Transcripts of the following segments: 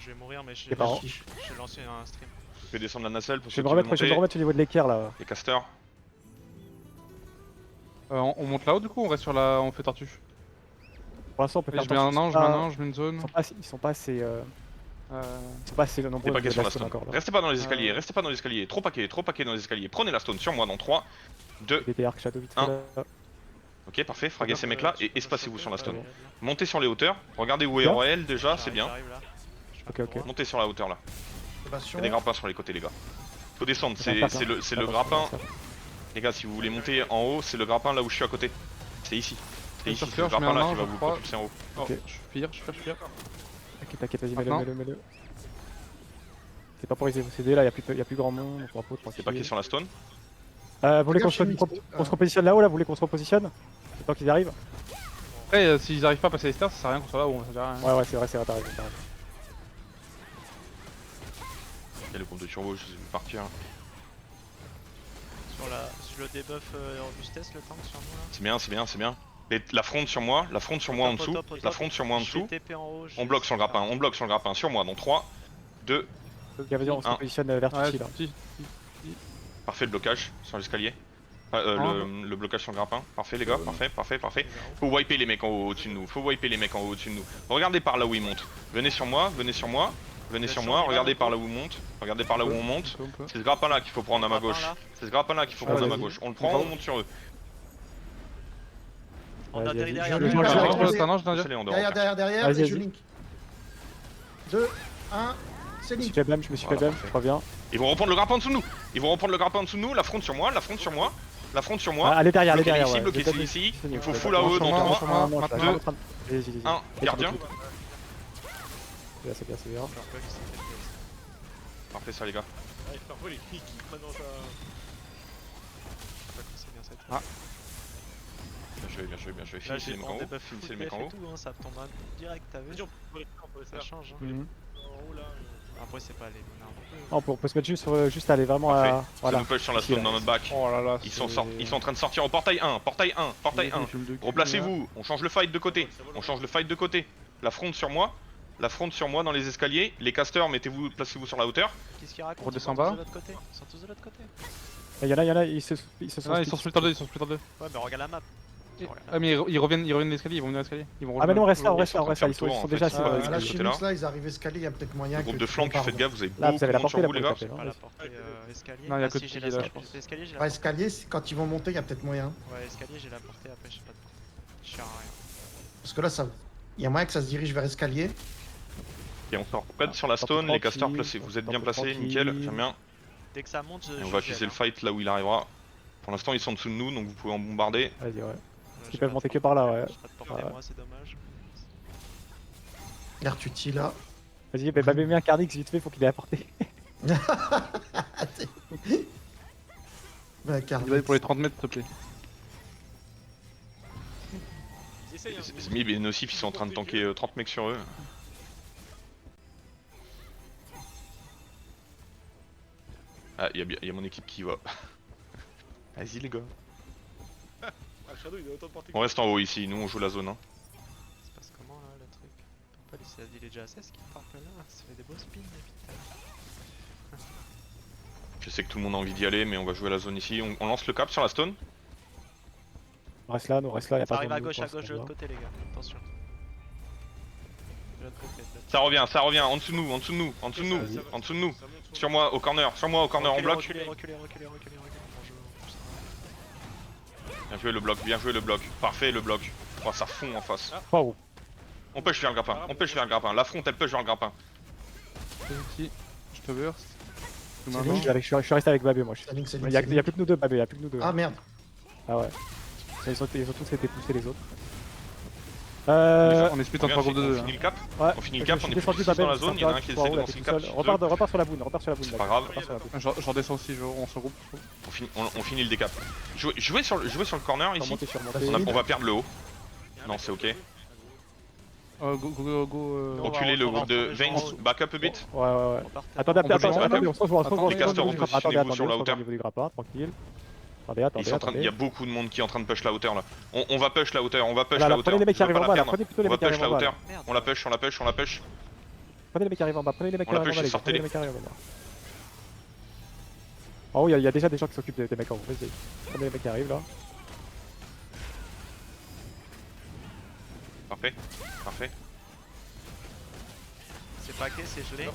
je vais mourir, mais j'ai lancé un stream. Je vais descendre la nacelle pour Je vais me remettre au niveau de l'équerre là. les casters. On monte là-haut du coup, on reste sur la. On fait tortue. Pour l'instant, on peut faire Je mets un ange, je mets une zone. Ils sont pas assez. Ils sont pas assez nombreux. Des paquets sur la stone stone. encore là. Restez pas dans les escaliers, restez pas dans les escaliers. Trop paquets dans les escaliers. Prenez la stone sur moi dans 3, 2. BT Arc Shadow vite fait Un. là. Ok, parfait. Fraguez ces mecs là et espacez-vous sur la stone. Montez sur les hauteurs. Regardez où est Roel déjà, c'est bien. Ok. Montez sur la hauteur là. Il y a des grappins sur les côtés, les gars. Faut descendre, c'est le grappin. Les gars, si vous voulez monter en haut, c'est le grappin là où je suis à côté. C'est ici. C'est ici, c'est le grappin là qui va vous propulser en haut. Ok, je fire. T'inquiète, vas-y, mets-le. C'est pas pour les CD là, y'a plus grand monde, on pourra pas C'est paquet sur la stone. Vous voulez qu'on se repositionne là-haut là? Vous voulez qu'on se repositionne? Le temps qu'ils arrivent? Après, s'ils arrivent pas à passer les stairs, ça sert à rien qu'on soit là haut, ça sert à rien. Ouais, c'est vrai, t'as raison. Il y a le compte de turbo, je les ai vu partir. Sur le debuff robustesse, le tank sur nous là. C'est bien. La fronde sur moi en dessous. La fronde sur moi en dessous. On bloque sur le grappin, sur moi dans 3, 2. Vas-y, on se positionne vertical là. Parfait le blocage sur l'escalier. Le blocage sur le grappin. Parfait les gars, parfait. Faut wiper les mecs en haut au-dessus de nous. Regardez par là où ils montent. Venez sur moi. Regardez par là où on monte. C'est ce grappin là qu'il faut prendre à ma gauche. On le prend, on monte sur eux. On atterrit derrière. Derrière, et je link. 2, 1, c'est link. Je me suis fait blâme, je reviens. Ils vont reprendre le grappin en dessous de nous. La fronde sur moi. Allez derrière, Bloquez ici. Il faut full AOE dans 3, 1, 2, 1. Gardien. C'est bien. Parfait ça les gars. Parfois les clics qui prennent dans sa... C'est bien ça. Ah. Bien joué. Finissez les mecs en haut. Ça tombe direct, t'as vu? Ça change. Après c'est pas les on peut se mettre juste aller vraiment à... Ça nous push sur la stone dans notre back. Oh là là, ils sont en train de sortir au portail 1. Replacez-vous, on change le fight de côté. La fronde sur moi dans les escaliers. Les casters, placez-vous sur la hauteur. Qu'est-ce qu'ils racontent? Redescends bas. Ils sont tous de l'autre côté. Il y en a, ils se sont split en deux. Ouais, mais regarde la map. Ah mais ils reviennent l'escalier, ils vont venir l'escalier. Ah mais non, on reste là, ils sont déjà assis. La chimie là, ils arrivent escalier, il y a peut-être moyen. Le groupe de flanc, faites gaffe, vous avez là, beaucoup de monde sur vous les gars. Pas la portée escalier. Non, il y a que de là, je pense. Escalier, quand ils vont monter, il y a peut-être moyen. Ouais, escalier, j'ai la portée, après j'ai pas de portée. Je sers à rien. Parce que là, il y a moyen que ça se dirige vers escalier. Et on sort près sur la stone, les casters placés, vous êtes bien placés, nickel, j'aime bien. Dès que ça monte, on va viser le fight là où il arrivera. Pour l'instant ils sont en dessous de nous donc vous pouvez en bombarder. Vas-y Ils peuvent monter que par là, ouais. J'ai pas de portée moi, c'est dommage. Regarde Tutti là. Vas-y, mets un Cardix vite fait, faut qu'il ait apporté. Il va pour les 30 mètres s'il te plaît. Zmib et Nocif ils sont en train de tanker 30 mecs sur eux. Ah, il y a mon équipe qui va. Vas-y les gars. On reste en haut ici, nous on joue la zone. Hein. Ça se passe comment là le truc? Pas c'est la ville déjà 16 qui part là, ça fait des beaux spins putain. Je sais que tout le monde a envie d'y aller mais on va jouer la zone ici. On lance le cap sur la stone. On reste là, y'a pas de... Ça arrive à gauche de l'autre côté les gars, attention. Ça revient, en dessous de nous. Sur moi au corner, on bloque. Reculez. Bien joué le bloc. Parfait le bloc. Oh, ça fond en face. Wow. On push vers le grappin, La fronte elle push vers le grappin. Je te burst. Je suis resté avec Babé moi. Y'a plus que nous deux Babé, Ah merde. Ah ouais. Ils ont tous été poussés les autres. On est split en 3 groupes de 2. On finit le cap, Ouais. on finit le cap, on est plus dans la zone, il y en a un qui essaie de lancer le cap. Repars sur la boune, C'est pas grave. Je redescends aussi, on se groupe. On finit le décap. Jouez sur le corner ici. On va perdre le haut. Non, c'est ok. Go. Reculez le groupe de Vayne, back up a bit. Ouais. Attendez, on se voit. Les casters, repositionnez-vous sur la hauteur. Au niveau du grappin, tranquille. Il y a beaucoup de monde qui est en train de push la hauteur là. On va push la hauteur, Prenez les mecs qui arrivent en bas, prenez plutôt les On va mecs qui push arrivent la en bas. hauteur. On la push. prenez les mecs qui arrivent en bas, prenez les mecs On qui l'a arrivent en push, bas, les gars, sortez-les. prenez les mecs qui arrivent en bas. En haut, il y a déjà des gens qui s'occupent des mecs en haut, vas-y. Prenez les mecs qui arrivent là. Parfait, parfait. C'est paquet, c'est gelé.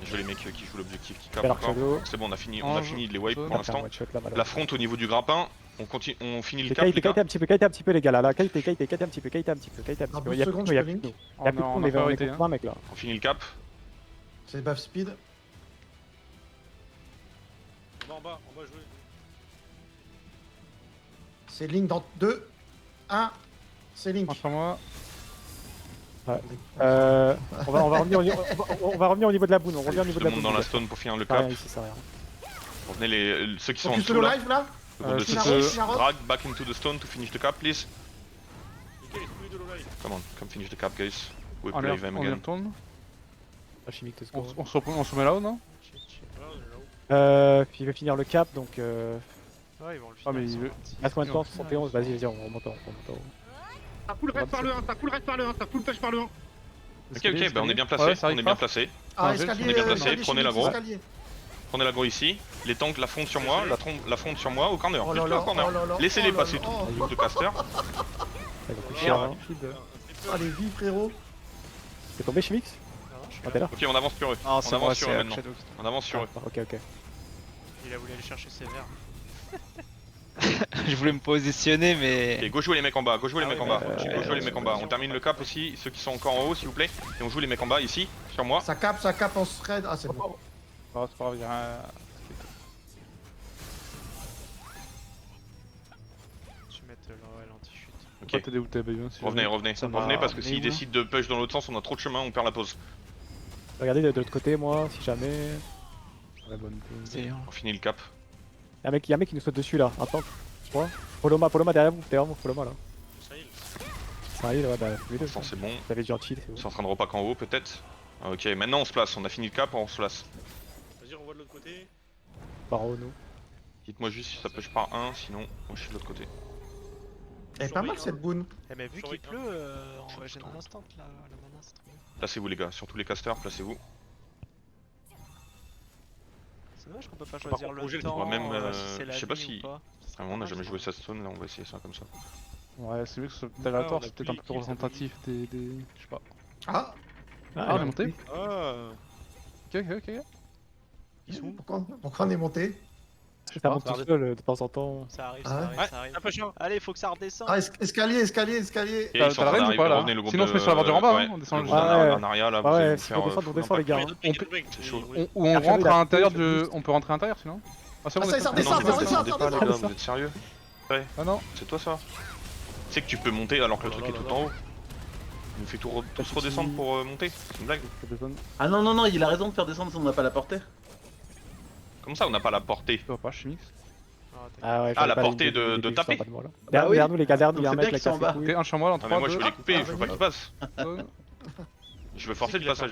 Je veux les mecs qui jouent l'objectif, qui Bel capent arc encore. shadow. C'est bon, on a fini de les wipe Shadow. pour l'instant. One shot là, La front au niveau du grappin, on finit le cap. Kite Les gars. un petit peu les gars là, kite un petit peu, kite un petit peu. Dans Il y a 12 plus de secondes, nous, il y a je plus de peux nous. Il y a plus de nous, On on a est priorité, contre 20 mecs là. On finit le cap. C'est buff speed. En bas, jouer. C'est Link dans 2, 1. C'est Link. Entre moi. On va revenir au niveau de la boune, on revient au niveau Tout de le la monde boune. dans la stone pour finir le Ça rien cap. ici, ça rien. Revenez ceux qui sont en Focus dessous solo là. live là. Seconde de je six. peux- Finaro. Drag back into the stone to finish the cap, please. Nickel, il de l'eau live. Come on, come finish the cap, guys. We On play y them on y again. retourne. Chimique de On, seconde. on se met là-haut, non? Voilà, on est là-haut. Puis il va finir le cap donc. Ouais, ils vont le Ah, finir. mais ils il sont veut- gentils. Reste combien de temps 71, vas-y, on remonte en haut. Ça full reste par le 1, ça full reste par le 1, ça full push par le 1. Ok, ok, bah on est bien placé, Ouais, ça on arrive est bien pas. placé. Ah, on est bien escalier. placé, escalier prenez la chimique, gros. escalier. Prenez l'aggro ici. Les tanks, la fonte sur moi, la fonte sur moi, au corner. Oh Plus là que là, au corner. oh là là, Laissez-les oh là passer là, tout de caster. Ça va coûter cher. Merde. Ah, les vies, frérot. T'es tombé Chimix Non, je suis Ah, t'es là. là Ok, on avance sur eux. Ah, On c'est avance moi, sur eux c'est maintenant. Shadow. On avance sur eux. Ok. Il a voulu aller chercher ses verres. Je voulais me positionner, mais. Ok, go jouer les mecs en bas, go jouer les Ah mecs en oui, bas. bah, Go jouer les mecs en bas. On termine le cap aussi, ceux qui sont encore en haut s'il vous plaît. Et on joue les mecs en bas ici, sur moi. Ça cap en thread. Ah, c'est bon. C'est pas grave, il y a rien. Je vais mettre l'anti-chute. Pourquoi Ok, t'es dégoûté, Bayon? revenez Ça m'a revenez parce que mis s'ils où, décident de push dans l'autre sens, on a trop de chemin, on perd la pause. Regardez de l'autre côté, moi, si jamais. La bonne pause. On finit le cap. Y'a un mec qui nous saute dessus là, un tank. Je crois. Poloma derrière vous, Poloma là. Ça y est. Ça arrive, ouais, bah, tous les deux. Pour l'instant, c'est bon. Vous avez gentil, c'est bon. C'est en train de repack en haut peut-être. Ah, ok, maintenant on se place, on a fini le cap, on se place. Vas-y, on voit de l'autre côté. Par haut, nous. Dites-moi juste si ça push par 1, sinon moi je suis de l'autre côté. Elle est pas mal cette boon. Eh, mais vu qu'il Surveille, pleut, on va gêner un instant là, la mana c'est trop bien. Placez-vous les gars, surtout les casters, placez-vous. C'est dommage qu'on peut pas Par choisir contre, le Roger, temps. moi même, si c'est la je sais pas nuit si- ou pas. Ce serait Vraiment, on n'a dommage, jamais ça. joué cette stone, là on va essayer ça comme ça. Ouais, c'est mieux que ce soit peut-être Ah, aléatoire, on a c'est plus peut-être un peu l'équipe, ça représentatif des. Je sais pas. Ah, Ah, on est monté? Ah. Ok. Ils sont où? pourquoi on est monté? Ça monte tout seul de temps en temps. Ça arrive, Ah ça ouais. arrive, ça arrive. Un peu chiant. Allez, faut que ça redescende. Ah, escalier. Ok, T'as- ils sont t'as en la train reine ou d'arriver, pas, là revenez le groupe Sinon, on se met de- sur la verdure en bas, ouais, hein, on descend le le groupe jeu. Ouais. d'Anaria là, Bah vous allez ouais, me si faire, on descend, full on descend les impact. gars. C'est chaud. On Arcade, rentre il a à l'intérieur plus, de. juste. On peut rentrer à l'intérieur sinon? Ah, c'est bon, Ah, on ça, est ça pas- redescend, Non, ça redescend, descendez ça pas les redescend. gars, vous êtes sérieux? Ah non, C'est toi ça? Tu sais que tu peux monter alors que le Oh là truc est là tout là. en haut. Il nous fait tous redescendre pour monter, c'est une blague. ça déconne. Ah non, il a raison de faire descendre si on n'a pas la portée. Comme ça on n'a pas la portée. Tu vois pas, Chimix? Ah ouais, Ah, la j'avais pas portée ligne de juste en taper. bas de moi, là. Bah Derrière oui. nous les gars, derrière nous, Donc il y a un c'est mec bien là qu'ils qui a sont en bas. fait Ok, couille. un chez moi là, en Ah mais 3, moi je 2, veux les couper, je veux pas qu'ils passent. Je veux forcer le passage.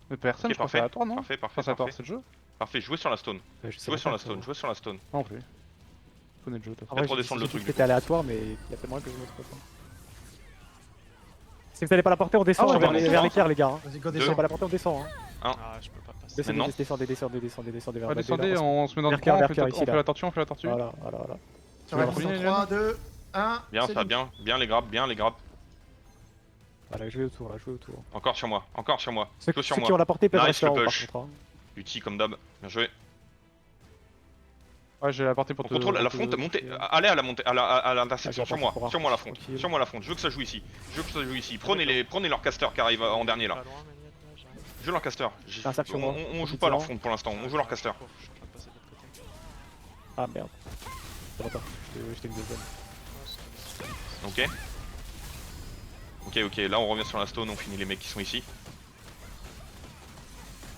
Mais personne, Ok, je pense parfait. à toi, non? Parfait, Enfin, parfait, c'est à toi, parfait. c'est le jeu? Parfait, jouez sur la stone. Je sais Jouez pas sur la trop. stone, jouez sur la stone. Non plus. Je connais le jeu, toi. En vrai, Faites redescendre le j'ai dit truc, que du C'était aléatoire, mais il y a tellement que je me trompe pas. Si vous allez pas la porter, on Ah, descend ouais, vers on les descend. vers l'équerre, les gars. hein. Vas-y, go Si vous descend. allez pas la porter, on descend. Hein. Ah, je peux pas passer. Descendez, Maintenant. descendez vers Ouais, la descendez, on se met dans le Vers cœur, coin, vers cœur, ici, on fait là. la tortue, on fait la tortue. Voilà. Ça va vas descendre. continuer, 3, 2, 1. Bien ça, bien les grappes, bien les grappes. Voilà, jouez autour, là, jouez autour. Encore sur moi, encore sur moi. Ceux Jouez sur qui moi. ont la portée peuvent Nice, rester en le haut par push. contre. hein. Uti comme d'hab, bien joué. Ouais, j'ai la portée pour On te. contrôle la pour te- fronte, montez, allez à la montée, à l'intersection, Ah, sur j'ai moi, pas pour sur moi la fronte, tranquille. sur moi la fronte, je veux que ça joue ici, je veux que ça joue ici, prenez leurs casters qui arrivent en dernier là, Pas loin, Maniette, là, j'arrive. je veux leurs casters, un sac sur moi. on joue pas leur front pour l'instant, on joue leurs casters. Je suis en train de passer de l'autre côté. Ah merde. C'est bon, attends, je t'ai mis deuxième. Ok. Ok, là on revient sur la stone, on finit les mecs qui sont ici.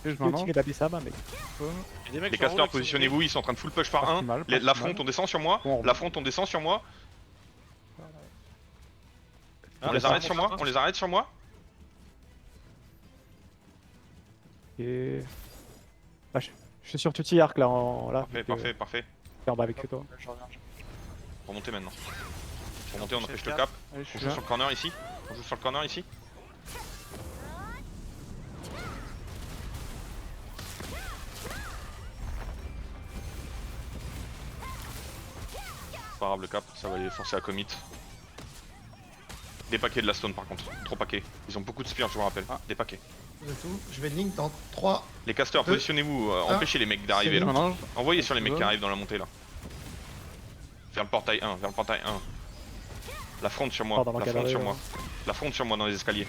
Et je Le m'en tigre d'Abyssam, mec. Il y a des mecs Les sur en haut, là, casters qui sont positionnez-vous, ils sont en train de full push par Pas 1, si mal, pas la si fronte mal. on descend sur moi, Bon, on la fronte on descend sur moi, Ah, on les ça arrête remonte sur moi, à un. on les arrête sur moi. Et. Ah, je suis sur Tutti Arc là, là. Parfait, T'es en bas avec toi. remontez maintenant. Remontez, on empêche le cap, Allez, je on suis joue là. sur le corner ici, on joue sur le corner ici. pas grave le cap, ça va les forcer à commit. Des paquets de la stone par contre, trop paquets. Ils ont beaucoup de spears, je vous rappelle. Des paquets. C'est tout. Je vais link dans 3. Les casters, Deux. positionnez-vous, Un. empêchez les mecs d'arriver C'est là. Un ange. Envoyez sur les mecs Ouais. qui arrivent dans la montée là. Vers le portail 1, vers le portail 1. La fronte sur moi, Oh, dans la fronte l'encadré, sur là. moi. La fronte sur moi dans les escaliers.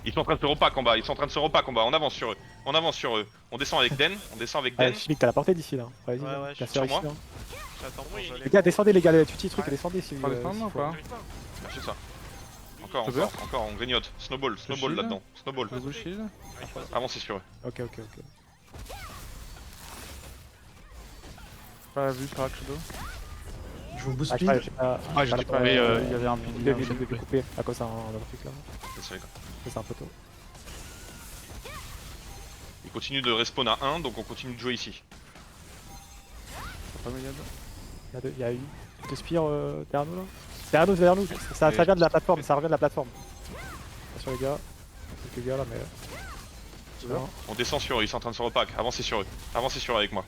Ils sont en train de se repack en bas, ils sont en train de se repack en bas, on avance sur eux, on avance sur eux. On descend avec Den, on descend avec Den. Chimique, t'as la portée d'ici là. Vas-y, Ouais, ouais, je suis casseur sur ici. moi. Hein. J'attends pour geler. Les gars, descendez les gars, tu petits trucs, descendez si Pas descendre ou pas? Lâchez ça. Encore, Cover. encore, on grignote. Snowball, snowball shield. là-dedans. Snowball. Le shield. Avancez sur eux. Ok. Pas vu sur Shadow. Je vous boost Ah, speed. j'ai pas. Ah, j'étais pas- pas, mais Il y avait un Il devait couper à cause d'un truc là. Laissez les gars. C'est un poteau. Ils continuent de respawn à 1, donc on continue de jouer ici. Pas méga. Il y a eu deux spires derrière nous là. Derrière nous. Ça vient de la plateforme, ça revient de la plateforme. Attention les gars. Quelques gars là, mais. Non. On descend sur eux, ils sont en train de se repack. Avancez sur eux. Avancez sur eux avec moi.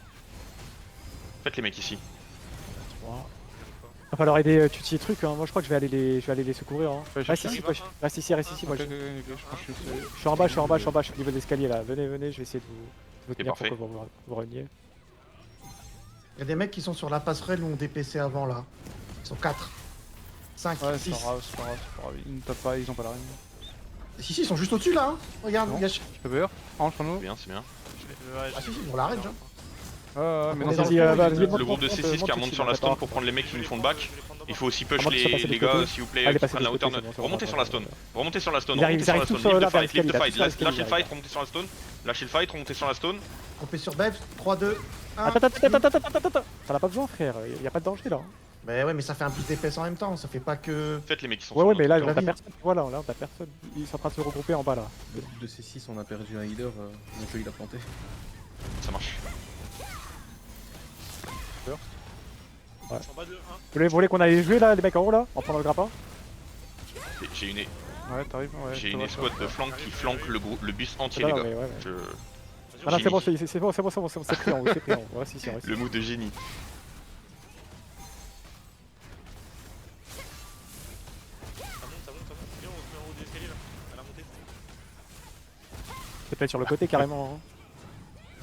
Faites les mecs ici. Va falloir aider Tutti et trucs, hein. Moi je crois que je vais aller les secourir. Hein. Ouais, Reste je ici, sais. reste ici, moi Ok, je... ok, je pense que je suis. je suis en bas, je suis au niveau de l'escalier là. Venez, je vais essayer de vous tenir pour parfait. que vous reveniez. Il y a des mecs qui sont sur la passerelle où on DPC avant là. Ils sont 4. 5, Ouais, 6. c'est pas grave. Ils ne tapent pas, ils ont pas la reine. Si, ils sont juste au-dessus là. Hein. Regarde, Non. il y a... Je peux beurre. Ange pour nous. C'est bien, c'est bien. Ah, si, ils ont la range. Hein. Mais On non, est dans Vas-y, le vas-y, Le groupe de C6 qui remonte sur la stone pour prendre les mecs qui nous font le back. Il faut aussi push Remonte sur passer les des gars, côtés. s'il vous plaît, Allez, qui passez prennent la des hauteur. côtés, c'est bon, Remontez sur la stone. Remontez sur la stone. Ils arrivent Remontez sur la tous stone. sur Leave la the fight, leave the l'escalier, fight. là, tous sur Lâchez le l'escalier, fight, remontez sur la stone. Lâchez le fight, remontez sur la stone. Coupé sur Bebs. 3, 2, 1. Attends. T'en as pas besoin frère, y a pas de danger là. Mais ouais, mais ça fait un plus d'épais en même temps. Ça fait pas que. Faites les mecs qui sont Ouais, sur mais là, notre on a vie. personne. Voilà, là, on a personne. Ils sont en train de se regrouper en bas là. De C6, on a perdu un healer, mon jeu il a planté. Ça marche. Vous voulez qu'on aille jouer là, les mecs en haut là, en prenant le grappin? J'ai une Ouais, t'arrives. Ouais, J'ai je une te escouade vois, de flanc qui flanque le bus entier, Non, les gars. mais ouais. Je- Ah non, c'est bon, Génie. c'est bon, c'est pris en haut, c'est pris en haut. Reste ici, reste Le ici. mot de génie. C'est peut-être sur le côté carrément. Hein.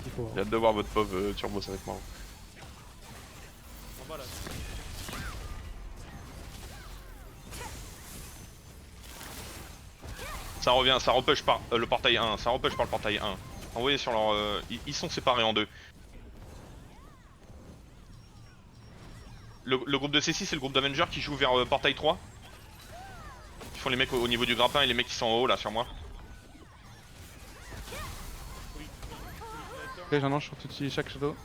Il faut. J'ai hâte de voir votre pauvre turbo, ça va être marrant. Ça revient, ça repush par le portail 1, ça repush par le portail 1. Envoyez sur leur... ils sont séparés en deux. Le groupe de C6 c'est le groupe d'Avengers qui joue vers portail 3. Ils font les mecs au niveau du grappin et les mecs qui sont en haut là sur moi. Ok, j'ai un ange sur Tutti chaque Shadow.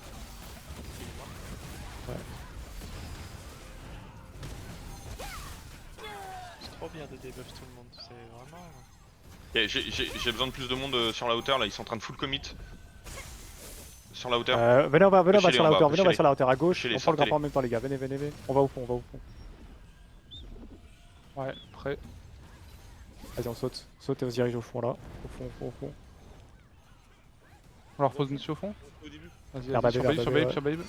C'est trop bien de debuff tout le monde, c'est vraiment... Et j'ai besoin de plus de monde sur la hauteur là, ils sont en train de full commit. Sur la hauteur. Venez, on va Pushez-les sur en la bas, hauteur, venez, on va pushez-les. sur la hauteur à gauche. Pushez-les, On prend le grappin sortez-les. en même temps, les gars. Venez. On va au fond. Ouais, prêt. Vas-y, on saute et on se dirige au fond là. Au fond. On leur pose dessus au fond. Vas-y, Ah, vas-y, bah, sur ouais. Babe, sur Babe.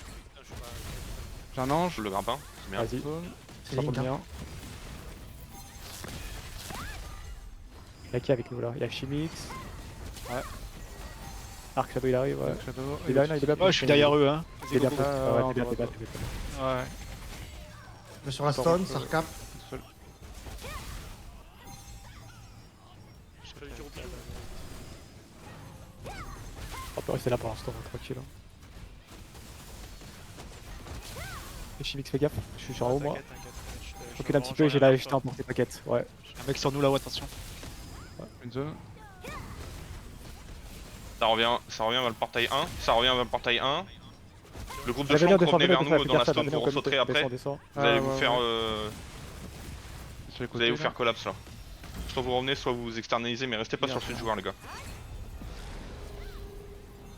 J'ai un ange. Le grappin, c'est bien. Vas-y, C'est ça Link. tombe Hein. bien. Y'a qui avec nous là? Y'a Chimix. Ouais. Arc Shadow il arrive, ouais. Shadow. Il est là, il est bien. Ouais, je suis derrière eux, hein. Il est bien. go. Ouais, on t'es doit- bien. Ouais. Je vais sur la stone, ça recap. Seul. On peut rester là pour l'instant, tranquille. hein. Et Chimix, fais gaffe, je suis sur en haut moi. Je recule un petit peu et j'ai là jeté un porté paquette. Ouais. Un mec sur nous là-haut, attention. Une zone. Ça revient vers le portail 1. Ça revient vers le portail 1. Le groupe de Venez, flanc, descend, revenez venez, vers descend, nous fais dans la gaffe, stone, venez, vous on ressauterez après. descend. Vous allez Ah, vous ouais, faire, Sur les vous allez vous côtés, faire collapse là. Soit vous revenez, soit vous vous externalisez, mais restez pas Bien, sur ce joueur les gars.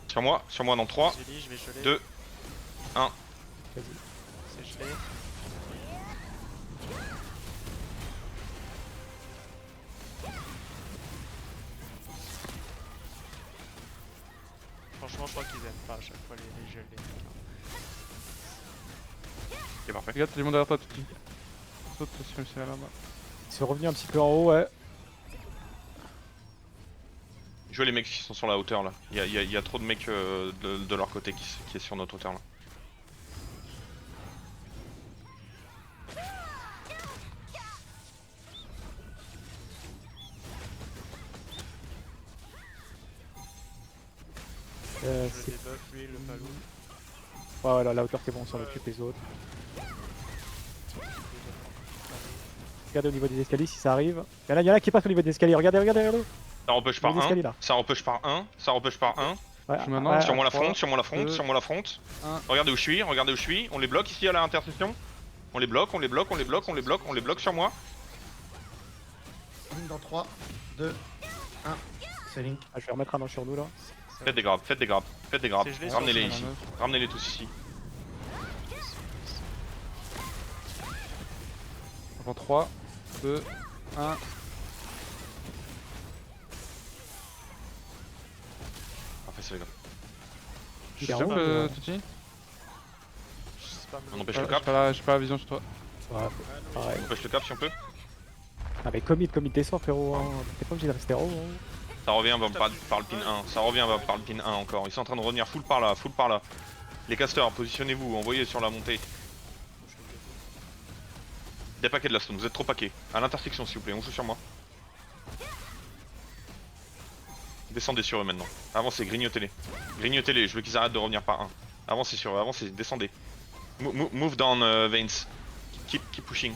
Sur moi dans 3. Je vais geler. 2, 1. C'est gelé. Franchement, je crois qu'ils aiment pas à chaque fois les gels. Ok, parfait. Regarde, t'as du monde derrière toi, Titi. Saute si même si elle est là-bas. Ils sont revenus un petit peu en haut, ouais. Jouez les mecs qui sont sur la hauteur là. Il y a trop de mecs de leur côté qui est sur notre hauteur là. Je le C'est- debuff, lui, le palou. Ouais, ouais, la hauteur c'est bon, on s'en occupe les autres. Regardez au niveau des escaliers si ça arrive. Il y en a qui passent au niveau des escaliers, regardez, regardez, regardez. Ça repêche par Les escaliers, là. 1, ça repêche par 1, ça repêche par 1. Ouais, Je suis maintenant, Sur moi la 3, fronte, sur moi la fronte, 2, sur moi la fronte. 1. Regardez où je suis, regardez où je suis. On les bloque ici à l'intersection. On les bloque, on les bloque, on les bloque, on les bloque, on les bloque sur moi. Une dans 3, 2, 1. C'est Link. Ah, je vais remettre un an sur nous là. Faites des grappes, faites des grappes, faites des grappes. C'est gelé, Ramenez-les sur ici. ce Ramenez-les tous ici. Avant 3, 2, 1. Parfait, c'est les gars. Tu Il est sais en haut, que Titi? Je sais pas, On me empêche Ouais, le J'ai cap, pas la vision sur toi. Ouais, pareil. on empêche le cap si on peut. Ah, mais commit descend frérot. Hein. T'es pas obligé de rester en haut. Hein. Ça revient par le pin 1, ça revient par le pin 1 encore. Ils sont en train de revenir full par là, full par là. Les casters, positionnez-vous, envoyez sur la montée. Des paquets de la stone, vous êtes trop paquets. À l'intersection s'il vous plaît, on joue sur moi. Descendez sur eux maintenant. Avancez, grignotez-les. Grignotez-les, je veux qu'ils arrêtent de revenir par 1. Avancez sur eux, avancez, descendez. Move down Veins. Keep pushing.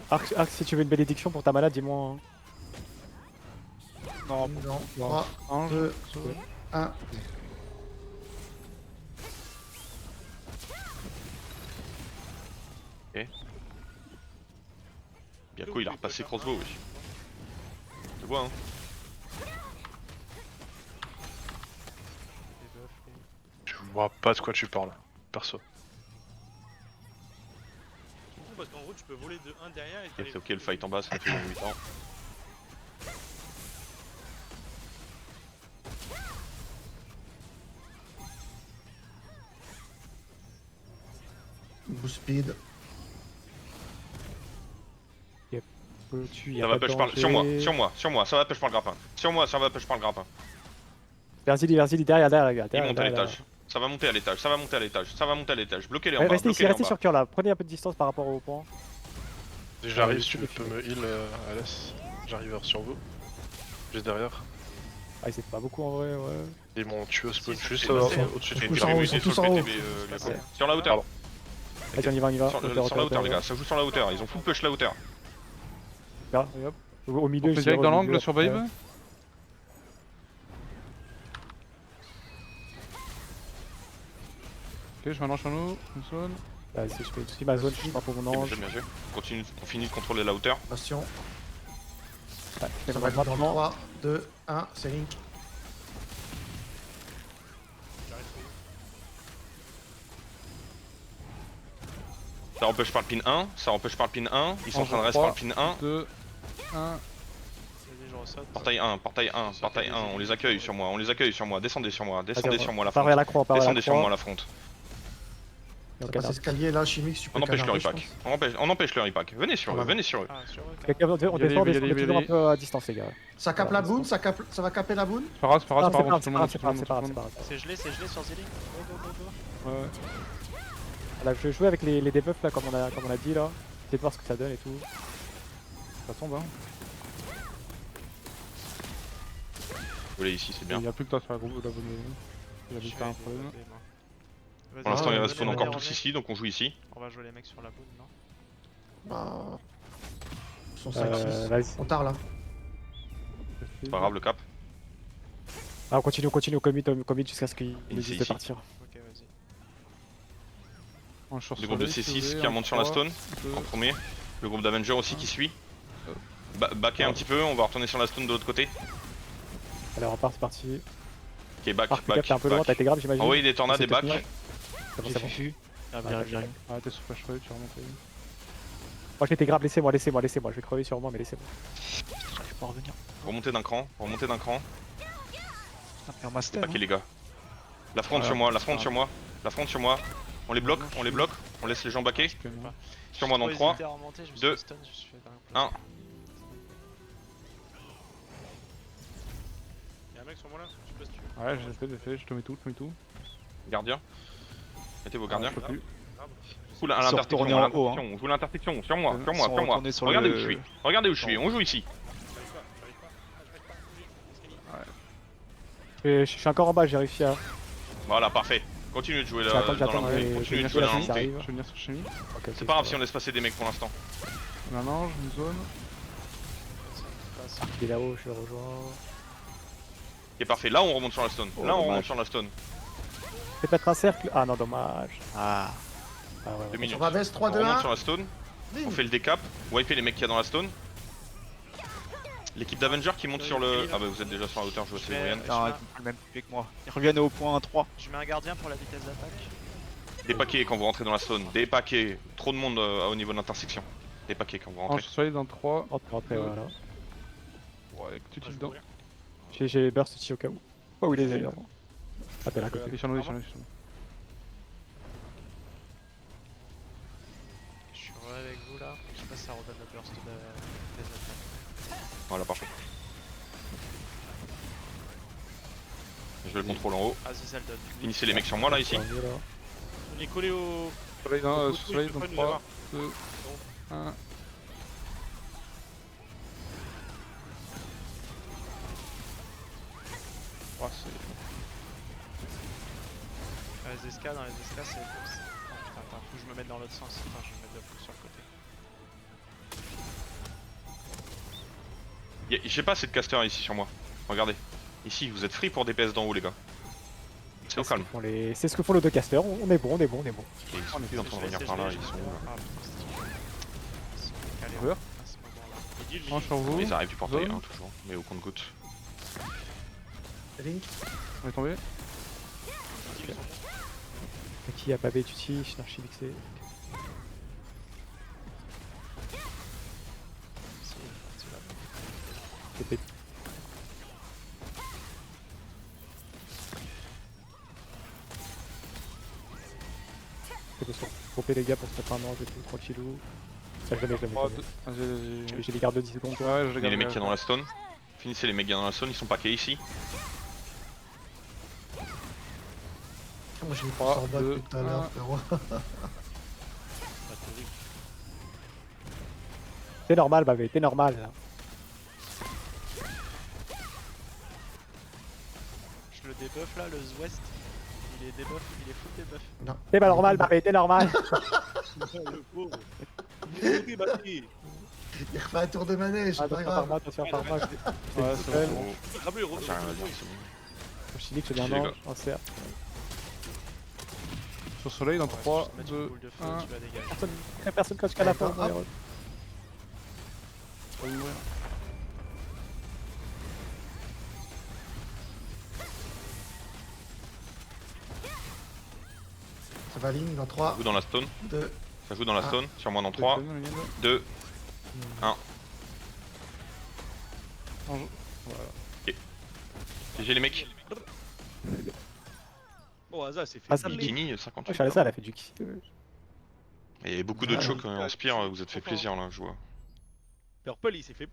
Arc, si tu veux une bénédiction pour ta malade, dis-moi. Hein. Non, Une dans non. 3, ange. 2, 1. Bien quoi, il a repassé crossbow, wesh. Tu vois, hein. debuff, lui. Je vois pas de quoi tu parles, perso. Parce qu'en gros, tu peux voler de 1 derrière et Ok, c'est ok, le fight en bas, ça fait 8 ans. Boost speed. Au-dessus, y a Ça pas va de push par danger. sur moi, ça va push par le grappin. Sur moi, ça va push par le grappin. Vas-y, derrière, regarde. Ils montent à derrière, l'étage. Ça va monter à l'étage, ça va monter à l'étage, ça va monter à l'étage. Bloquez-les en Ouais, bas, restez ici, bloquez-les en restez bas. sur cœur là. Prenez un peu de distance par rapport au point. J'arrive, Ouais, si tu je peux suis me heal Alès. J'arrive sur vous. Juste derrière. Ah, c'est pas beaucoup en vrai, ouais. Ils m'ont tué au spawn Si, juste c'est bon. au-dessus J'ai de Tous tiré en haut, le ils sont BT sur tous le en haut. BTB, sur la hauteur. Vas-y, on y va, on y va. Sur la hauteur, les gars, ça joue sur la hauteur, ils ont full push la hauteur. Là, et hop. Au milieu, On fait je direct dirais, dans au milieu, l'angle sur après. Babe. Ok, je m'allonge sur nous, une zone. Vas-y, je fais aussi ma zone, je suis pas pour mon Bien ange. joué, bien joué. On finit de contrôler la hauteur. Bastion. Ouais, je fais Ça mon va être dans maintenant. 3, 2, 1. C'est Link. Ça empêche par le pin 1, ça empêche par le pin 1. Ils sont en train de rester par le pin 1. 2, 1. Vas-y, je ressaute. Portail 1, portail 1, portail 1. On les accueille sur moi, on les accueille sur moi. Descendez sur moi, descendez sur moi la Part vers fronte. la croix, on part vers la Descendez sur moi croix. la fronte. Et on Ça passe canarde. escalier là, Chimix, tu peux On empêche le canarder, je repack. pense. On empêche le repack. Venez sur eux, Ah, venez sur eux. Ah, sur eux, quand Quelqu'un, on Y descend, aller, y on aller, est y toujours un aller. peu à distance, les gars. Ça capte la boune, ça va caper la boune. C'est pas grave, c'est pas grave, Non, c'est pas grave, c'est tout le monde, pas tout grave, le c'est pas monde, grave, tout le monde. C'est gelé sur Zilly. Go, go, go. Ouais, ouais. Là, je vais jouer avec les debuffs là, comme on a dit là. Peut-être voir ce que ça donne et tout. Ça tombe, hein. Vous voulez ici, c'est bien. Il y a plus que toi sur la bonne zone. Il y a Je juste vais un les problème. débuffer, moi. Vas-y, Pour l'instant, il revenez, respawn revenez, encore tous revenez. ici, donc on joue ici. On va jouer les mecs sur la boune, non? Bah. Ils sont 5-6. Vas-y. On tard là. C'est pas grave, le cap. Ah, on continue au commit jusqu'à ce qu'il nous Ici, dise de ici. partir. Ok, vas-y. On est sur Le groupe de Soleil, si C6 vous qui voulez, remonte en sur la 3, stone 2, en premier. Le groupe d'Avengers aussi qui suit. Backer Ah. un petit peu, on va retourner sur la stone de l'autre côté. Allez, on repart, c'est parti. Ok, back, Arc, le cap, back, t'es un peu loin, t'as back. été grave, j'imagine. Envoyez des tornades et C'est back. peut-être C'est bon, c'est bon. J'arrive. Ah, t'es sur flash roll, tu remontes. Moi, je m'étais grave, laissez-moi. Je vais crever sur moi, mais laissez-moi. J'arrive pas à revenir. Remontez d'un cran, remontez d'un cran. Ah, mais en master. Backez les gars. La fronte Voilà. sur moi, la fronte sur moi. La fronte sur moi. On les bloque, on laisse les gens baquer. Sur moi dans 3, 2, 1. Y'a un mec sur moi là, je sais pas si tu veux. Ouais, j'ai fait, je te mets tout, Gardien. Mettez vos gardiens. Je peux plus. Oula, à Ils sont l'intersection, retournés à en haut, l'intersection, on joue l'intersection, sur moi, Ils sont retournés sur Regardez le- où je suis, regardez où je suis, on joue ici. Je suis encore en bas, j'ai réussi à. Voilà, parfait. Continuez de jouer là, J'attends, dans j'attends, la montée, et continuez de je jouer viens dans la de ça montée. arrive. Je vais venir sur Chimie. Ok, C'est pas grave si on laisse passer des mecs pour l'instant. Maintenant, je me zone. Il est là-haut, je le rejoins. Ok, parfait, là on remonte sur la stone. Oh, Là on dommage. remonte sur la stone. Fais peut-être un cercle. Ah non, dommage. Ah. Ah ouais, 2 ouais. minutes. Sur Raves, 3, On 2, remonte 1. sur la stone, on fait le décap, wiper les mecs qu'il y a dans la stone. L'équipe d'Avenger qui monte sur le... Ah bah vous êtes déjà sur la hauteur, je vois c'est Brian. Putain, ils font le même pied que moi. Ils reviennent au point 3. Je mets un gardien pour la vitesse d'attaque. Des paquets quand vous rentrez dans la stone, des paquets. Trop de monde au niveau de l'intersection. Des paquets quand vous Ange rentrez. soleil dans 3. Rentrez, voilà. Ouais, tu tues dedans. J'ai burst ici au cas où. Oh, il est d'ailleurs. Ah, t'es là à côté. Il est sur nous, il est sur nous. Je suis vrai avec vous là. Je sais pas si ça redonne la burst des attaques. Voilà, parfait. Je vais le contrôle en haut. Vas-y, ça le donne. Finissez les mecs sur moi là ici. On est collé au. Soleil dans, Au soleil dans faut pas nous 3, avoir. 2, 1. Oh, c'est... Dans les escales, c'est. Oh putain, attends, faut que je me mette dans l'autre sens. Attends, je vais me mettre de plus sur le côté. J'ai pas assez de casters ici sur moi. Regardez. Ici, vous êtes free pour DPS d'en haut, les gars. C'est au calme. C'est ce que font les deux casters. On est bon, on est bon, on est bon. Ok, ils sont plus en train de revenir par là, ils sont où là? Ah putain, c'est stylé. Ils sont calés Ouvert. à ce moment-là. Ange sur vous. Ils arrivent du portail, Zone. hein, toujours. Mais au compte-goutte. Link. On est tombé. Qui a pavé Tutti, je suis archi-vixé. TP. Faites sur popper les gars pour se mettre un ange et tout, tranquillou. Ça jamais, 3, 2, 1, j'ai... J'ai des gardes de 10 secondes. Ouais, je Finissez les mecs qui sont dans la stone. Finissez les mecs qui sont dans la stone, ils sont paquets ici. Moi j'ai eu plus 3, en bas 2, depuis tout à l'heure, 1. frérot. T'es normal, Bavé, t'es normal là. Je le débuff là, le West. Il est debuff, il est full debuff. T'es pas normal, Bavé, t'es normal. Le pauvre. Il Il refait un tour de manège, c'est pas Attention par grave. moi, attention par moi. Ouais, c'est bon. Oh, Rameux, il j'ai rien à dire, c'est bon. Je dis que je viens Les un gars. ange, un cerf. Sur soleil dans Ouais, 3, juste mettre une 2, boule de feu, 1. tu vas dégager. Personne coach qu'à la fin. Hop. malheureux. Pas de mourir. Ça va ligne dans 3, Ça joue dans la stone, 2, ça joue dans la Ah. stone, sur moi dans 3, 2, GG les mecs. Bon, Asa, c'est fait. Ah, ça Bikini, Ouais, 58. Chalessa, elle a fait du kill. Et beaucoup de Ouais. chocs en spire, vous êtes fait plaisir là, je vois. Purple, il s'est fait